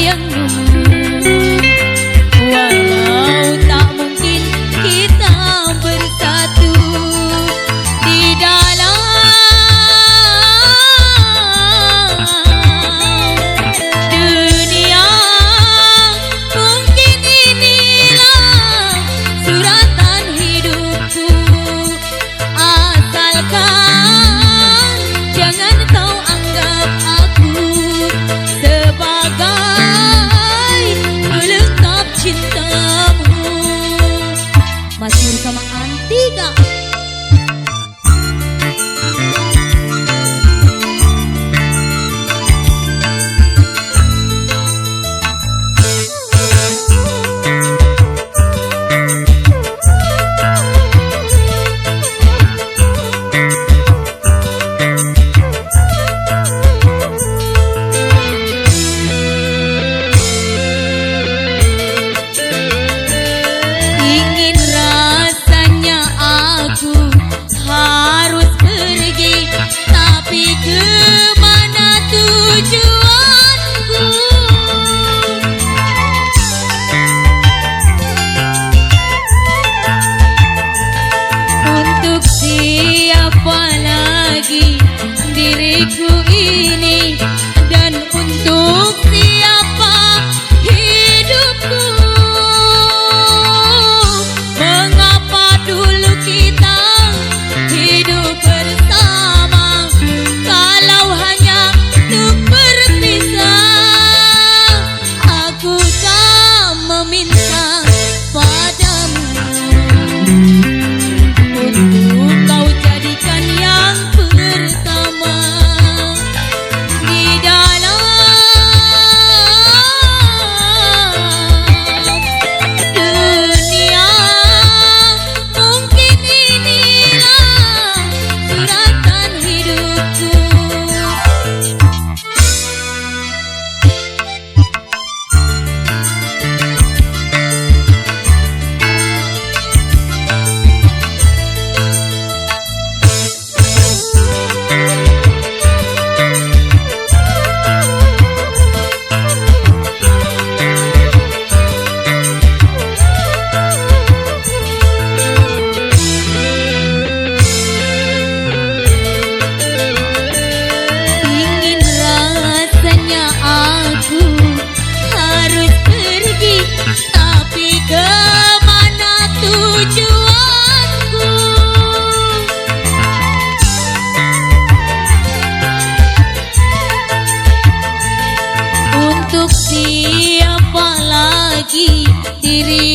sayangmu. Walau tak mungkin kita bersatu di dalam dunia, mungkin inilah suratan hidupku. Asalkan jangan kau anggap aku sebagai pelengkap cintamu. Masih sama anti gak? Ingin rasanya aku harus pergi, tapi kemana tujuanku? Untuk siapa lagi diriku ini, dan untuk siapa hidupku? Mengapa dulu kita hidup bersama, kalau hanya untuk berpisah? Aku tak meminta padamu untuk kau jadikan yang pertama di dalam dunia. Mungkin inilah suratan hidupku. Ingin rasanya aku harus pergi, tapi kemana tujuanku? Untuk siapa lagi diri